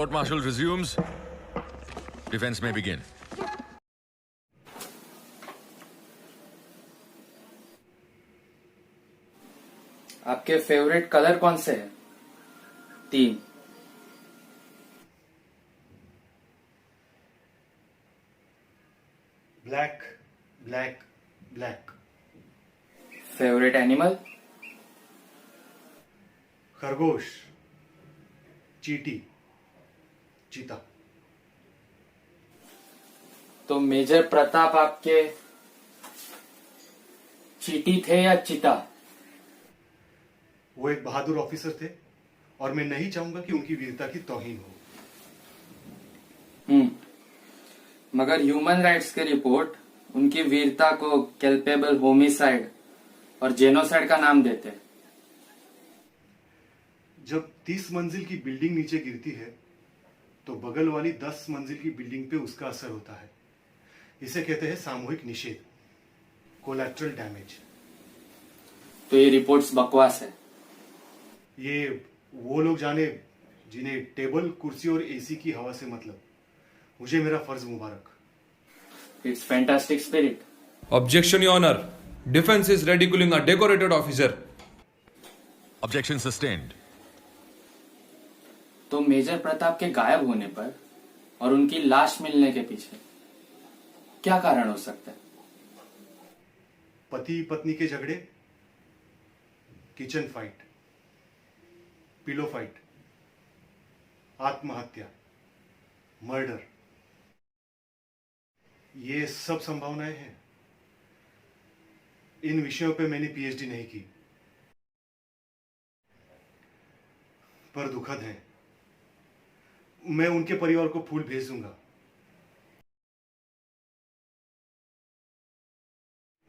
Court martial resumes. Defense may begin. आपके favourite colour कौन से हैं? 3। Black, black, black. Favourite animal? खरगोश, चींटी, चीता। तो मेजर प्रताप आपके चींटी थे या चीता? वो एक बहादुर ऑफिसर थे और मैं नहीं चाहूंगा कि उनकी वीरता की तौहीन हो। मगर ह्यूमन राइट्स की रिपोर्ट उनकी वीरता को कैल्पेबल होमिसाइड और जेनोसाइड का नाम देते हैं। जब 30 मंजिल की बिल्डिंग नीचे गिरती है तो बगल वाली 10 मंजिल की बिल्डिंग पे उसका असर होता है। इसे कहते हैं सामूहिक निषेध, कोलैटरल डैमेज। तो ये रिपोर्ट्स बकवास है। ये वो लोग जाने जिन्हें टेबल, कुर्सी और एसी की हवा से मतलब। मुझे मेरा फर्ज मुबारक। It's fantastic spirit. Objection, Your Honor. Defense is ridiculing a decorated officer. Objection sustained. तो मेजर प्रताप के गायब होने पर और उनकी लाश मिलने के पीछे क्या कारण हो सकता है? पति पत्नी के झगड़े, किचन फाइट, पिलो फाइट, आत्महत्या, मर्डर, ये सब संभावनाएं हैं। इन विषयों पे मैंने पीएचडी नहीं की, पर दुखद है। मैं उनके परिवार को फूल भेज दूंगा।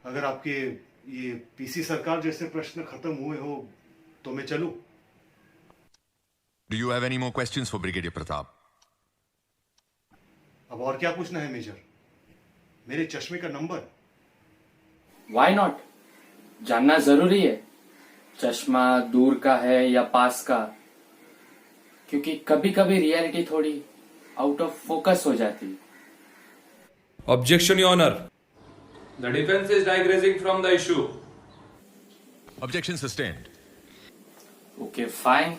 अगर आपके ये पीसी सरकार जैसे प्रश्न खत्म हुए हो तो मैं चलूं। Do you have any more questions for Brigadier Pratap? अब और क्या पूछना है मेजर? मेरे चश्मे का नंबर? Why not? जानना जरूरी है चश्मा दूर का है या पास का, क्योंकि कभी कभी रियलिटी थोड़ी आउट ऑफ फोकस हो जाती है। Objection, Your Honor. The defense is digressing from the issue. Objection sustained. Okay fine,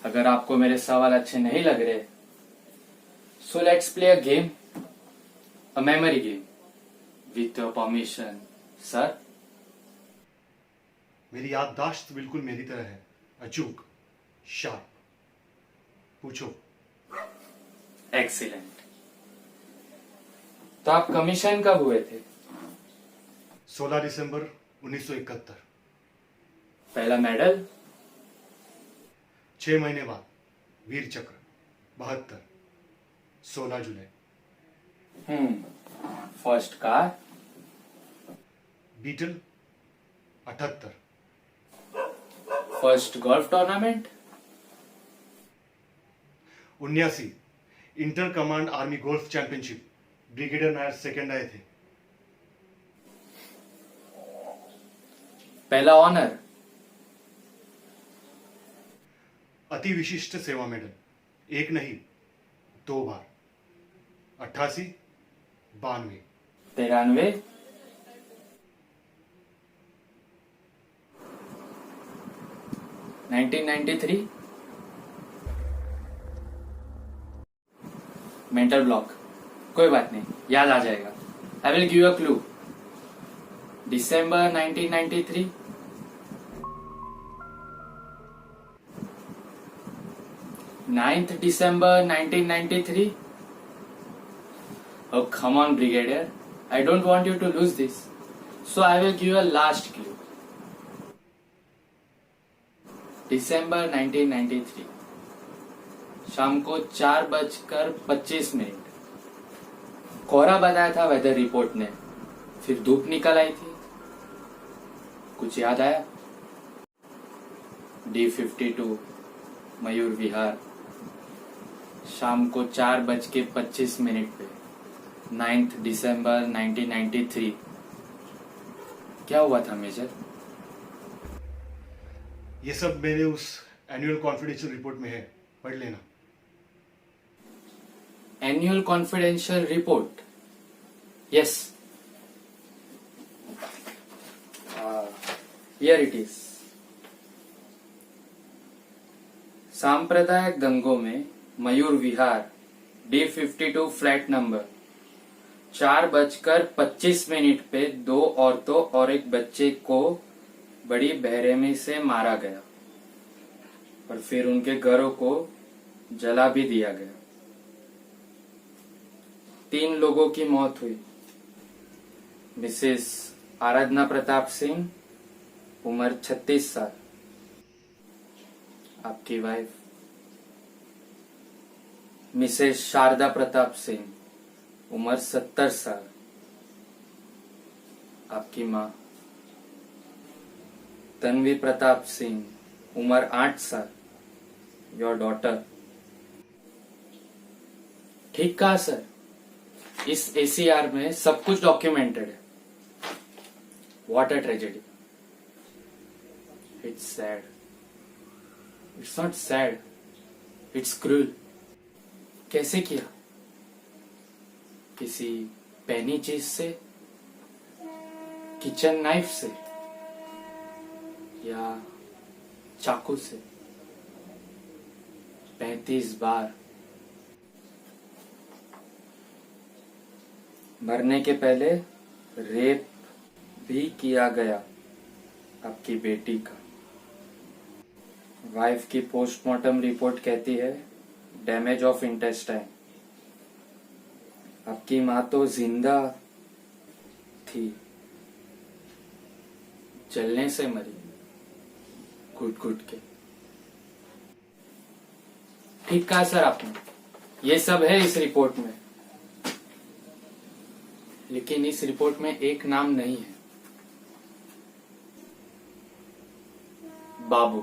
अगर आपको मेरे सवाल अच्छे नहीं लग रहे, so let's play a game, a memory game, with your permission sir. मेरी याददाश्त बिल्कुल मेरी तरह है, अचूक, शार्प। पूछो। एक्सीलेंट। तो आप कमीशन कब हुए थे? 16 दिसंबर 1971। पहला मेडल? 6 महीने बाद वीर चक्र 72, 16 जुलाई। First car? Beetle 78। First golf tournament? 79, inter command army golf championship. Brigadier Nair second आए थे। पहला ऑनर? अति विशिष्ट सेवा मेडल, एक नहीं 2 बार। 88, 92। 93? 1993? मेंटल ब्लॉक, कोई बात नहीं, याद आ जाएगा। I will give a clue. December 1993? Ninth December 1993? Oh, come on, Brigadier. I don't want you to lose this. So I will give you a last clue. December 1993, शाम को 4:25। कोहरा बताया था वेदर रिपोर्ट ने, फिर धूप निकल आई थी। कुछ याद आया? D52 मयूर विहार, शाम को 4:25 पे, 9 दिसंबर 1993। क्या हुआ था मेजर? ये सब मेरे उस एनुअल कॉन्फिडेंशियल रिपोर्ट में है, पढ़ लेना। annual confidential report. Yes. Here it is. सांप्रदायिक दंगों में Mayur Vihar D52 flat number 4:25 पे 2 औरतों और एक बच्चे को बड़ी बेरहमी से मारा गया और फिर उनके घरों को जला भी दिया गया। 3 लोगों की मौत हुई। मिसेस आराधना प्रताप सिंह, उम्र 36 साल, आपकी वाइफ। मिसेस शारदा प्रताप सिंह, उम्र 70 साल, आपकी माँ। तन्वी प्रताप सिंह, उम्र 8 साल, योर डॉटर। ठीक कहा सर, इस ACR में सब कुछ डॉक्यूमेंटेड है। What a tragedy. It's sad. It's not sad, it's cruel. कैसे किया? किसी पैनी चीज से, किचन नाइफ से या चाकू से? 35 बार। मरने के पहले रेप भी किया गया आपकी बेटी का। वाइफ की पोस्टमार्टम रिपोर्ट कहती है डैमेज ऑफ इंटेस्टाइन। आपकी माँ तो जिंदा थी, जलने से मरी, घुट घुट के। ठीक कहा सर आपने, ये सब है इस रिपोर्ट में। लेकिन इस रिपोर्ट में एक नाम नहीं है, बाबू।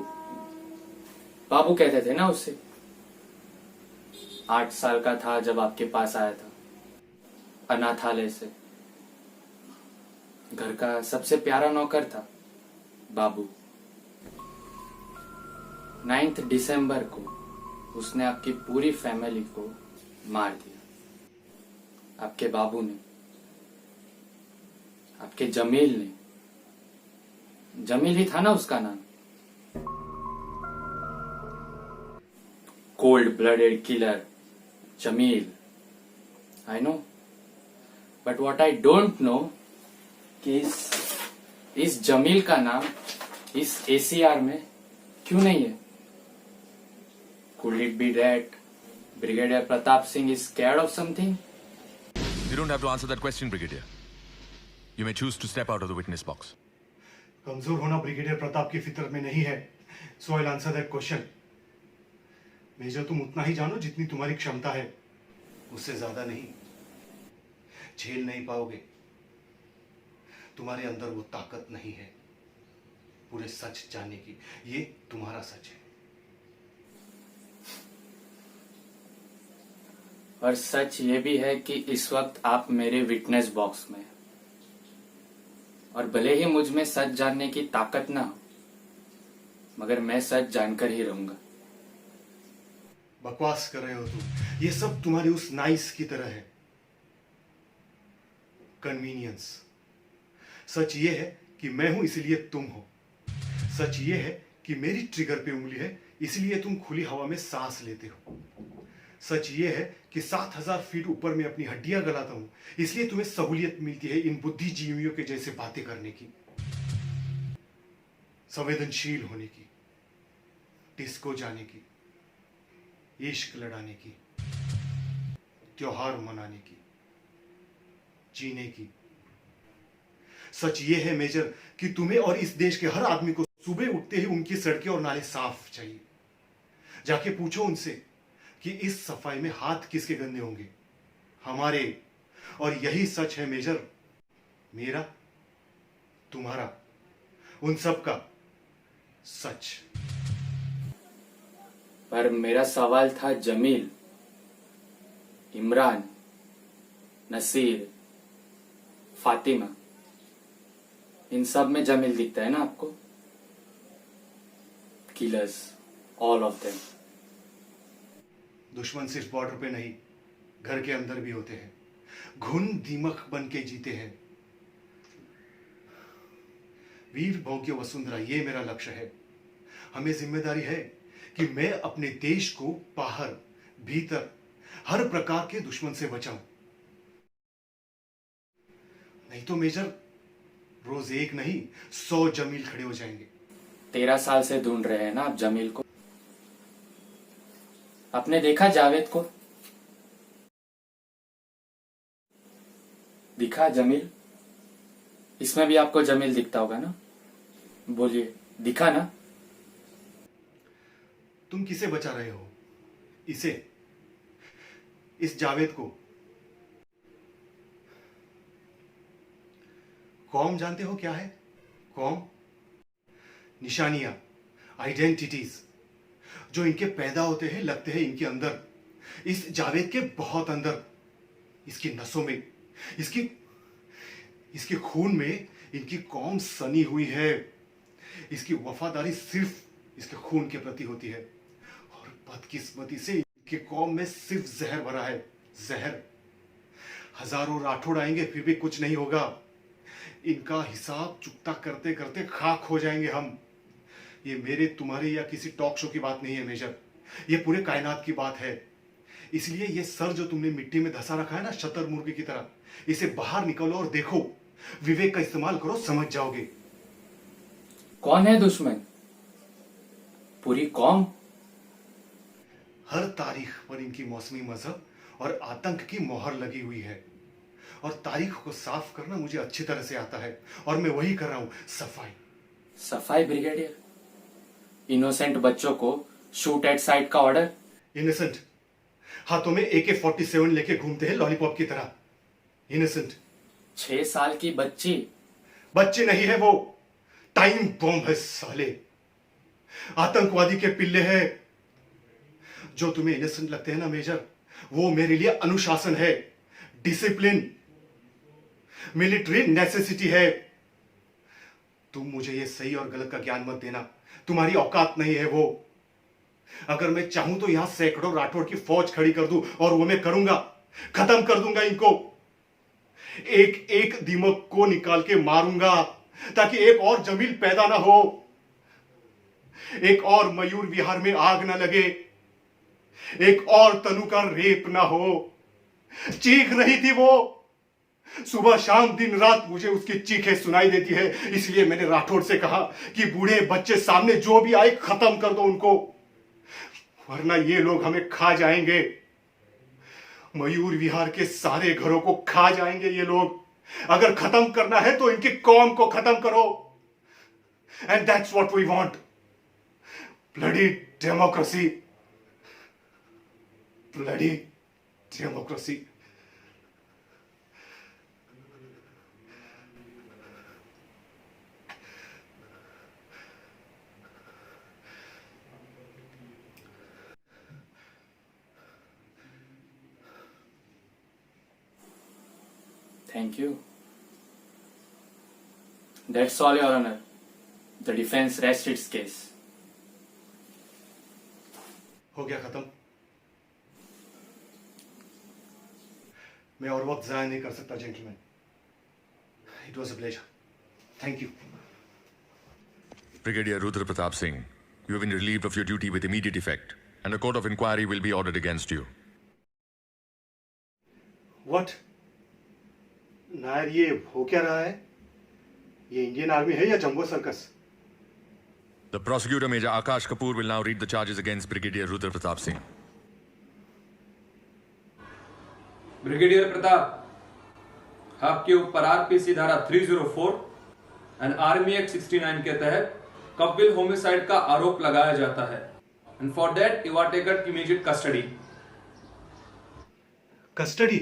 बाबू कहते थे ना उससे। 8 साल का था जब आपके पास आया था, अनाथालय से। घर का सबसे प्यारा नौकर था बाबू। 9 दिसंबर को उसने आपकी पूरी फैमिली को मार दिया। आपके बाबू ने, आपके जमील ने। जमील ही था ना उसका नाम। Cold blooded killer Jameel. I know, but what I don't know कि इस जमील का नाम इस ACR में क्यों नहीं है? Could it be that Brigadier Pratap Singh is scared of something? You don't have to answer that question, Brigadier. You may choose to step out of the witness box. कमजोर होना ब्रिगेडियर प्रताप की फितरत में नहीं है, so I answer that question. Major, तुम उतना ही जानो जितनी तुम्हारी क्षमता है, उससे ज्यादा नहीं। झेल नहीं पाओगे, तुम्हारे अंदर वो ताकत नहीं है पूरे सच जानने की। ये तुम्हारा सच है। और सच ये भी है कि इस वक्त आप मेरे विटनेस बॉक्स में हैं। और भले ही मुझ में सच जानने की ताकत ना हो, मगर मैं सच जानकर ही रहूंगा। बकवास कर रहे हो तुम। ये सब तुम्हारी उस नाइस की तरह है, कन्वीनियंस। सच ये है कि मैं हूं इसलिए तुम हो। सच ये है कि मेरी ट्रिगर पे उंगली है इसलिए तुम खुली हवा में सांस लेते हो। सच ये है कि 7000 फीट ऊपर में अपनी हड्डियां गलाता हूं इसलिए तुम्हें सहूलियत मिलती है इन बुद्धिजीवियों के जैसे बातें करने की, संवेदनशील होने की, डिस्को जाने की, इश्क लड़ाने की, त्योहार मनाने की, जीने की। सच ये है मेजर कि तुम्हें और इस देश के हर आदमी को सुबह उठते ही उनकी सड़कें और नाले साफ चाहिए। जाके पूछो उनसे कि इस सफाई में हाथ किसके गंदे होंगे, हमारे। और यही सच है मेजर, मेरा, तुम्हारा, उन सब का सच। पर मेरा सवाल था जमील, इमरान, नसीर, फातिमा, इन सब में जमील दिखता है ना आपको? Killers, all of them. दुश्मन सिर्फ बॉर्डर पे नहीं, घर के अंदर भी होते हैं, घुन दीमक बन के जीते हैं। वीर भोग्य वसुंधरा, ये मेरा लक्ष्य है। हमें जिम्मेदारी है कि मैं अपने देश को बाहर भीतर हर प्रकार के दुश्मन से बचाऊं। नहीं तो मेजर, रोज एक नहीं 100 जमील खड़े हो जाएंगे। 13 साल से ढूंढ रहे हैं ना आप जमील को। आपने देखा जावेद को? दिखा जमील? इसमें भी आपको जमील दिखता होगा ना? बोलिए, दिखा ना? तुम किसे बचा रहे हो? इसे, इस जावेद को? कौम जानते हो क्या है? कौम निशानियां, आइडेंटिटीज जो इनके पैदा होते हैं, लगते हैं इनके अंदर। इस जावेद के बहुत अंदर, इसकी नसों में, इसके खून में इनकी कौम सनी हुई है। इसकी वफादारी सिर्फ इसके खून के प्रति होती है, और बदकिस्मती से इनकी कौम में सिर्फ जहर भरा है। जहर। हजारों राठौड़ आएंगे फिर भी कुछ नहीं होगा। इनका हिसाब चुकता करते करते खाक हो जाएंगे हम। ये मेरे, तुम्हारे या किसी टॉक शो की बात नहीं है मेजर, ये पूरे कायनात की बात है। इसलिए ये सर जो तुमने मिट्टी में धसा रखा है ना, शतरमुर्गी की तरह, इसे बाहर निकालो और देखो। विवेक का इस्तेमाल करो, समझ जाओगे। कौन है दुश्मन? पूरी कौम? हर तारीख पर इनकी मौसमी मजहब और आतंक की मोहर लगी हुई है, और तारीख को साफ करना मुझे अच्छी तरह से आता है, और मैं वही कर रहा हूं, सफाई। सफाई ब्रिगेडियर? इनोसेंट बच्चों को शूट एट साइट का ऑर्डर? इनोसेंट? हाथों में AK-47 लेके घूमते हैं लॉलीपॉप की तरह। इनोसेंट? 6 साल की बच्ची? बच्चे नहीं है वो, टाइम बॉम्ब है साले। आतंकवादी के पिल्ले हैं। जो तुम्हें इनोसेंट लगते हैं ना मेजर, वो मेरे लिए अनुशासन है, डिसिप्लिन, मिलिट्री नेसेसिटी है। तुम मुझे ये सही और गलत का ज्ञान मत देना, तुम्हारी औकात नहीं है वो। अगर मैं चाहूं तो यहां सैकड़ों राठौड़ की फौज खड़ी कर दूं, और वो मैं करूंगा। खत्म कर दूंगा इनको। एक एक दीमक को निकाल के मारूंगा, ताकि एक और जमील पैदा ना हो, एक और मयूर विहार में आग ना लगे, एक और तनु का रेप ना हो। चीख रही थी वो, सुबह शाम दिन रात मुझे उसकी चीखें सुनाई देती है। इसलिए मैंने राठौड़ से कहा कि बूढ़े बच्चे सामने जो भी आए खत्म कर दो उनको, वरना ये लोग हमें खा जाएंगे। मयूर विहार के सारे घरों को खा जाएंगे ये लोग। अगर खत्म करना है तो इनकी कौम को खत्म करो। And that's what we want, bloody democracy, bloody democracy. Thank you. That's all, Your Honor. The defense rests its case. हो गया खत्म। मैं और वक्त जाया नहीं कर सकता gentleman. It was a pleasure. Thank you. Brigadier Rudra Pratap Singh, you have been relieved of your duty with immediate effect, and a court of inquiry will be ordered against you. What? Nair, ये हो क्या रहा है? ये Indian army है या jumbo circus? The prosecutor, Major Akash Kapoor, will now read the charges against Brigadier Rudra Pratap Singh. Brigadier Pratap, आपके ऊपर आरपीसी धारा 304 एंड आर्मी एक्ट 69 के तहत कपिल होमिसाइड का आरोप लगाया जाता है, and for that you are taken immediate custody. Custody?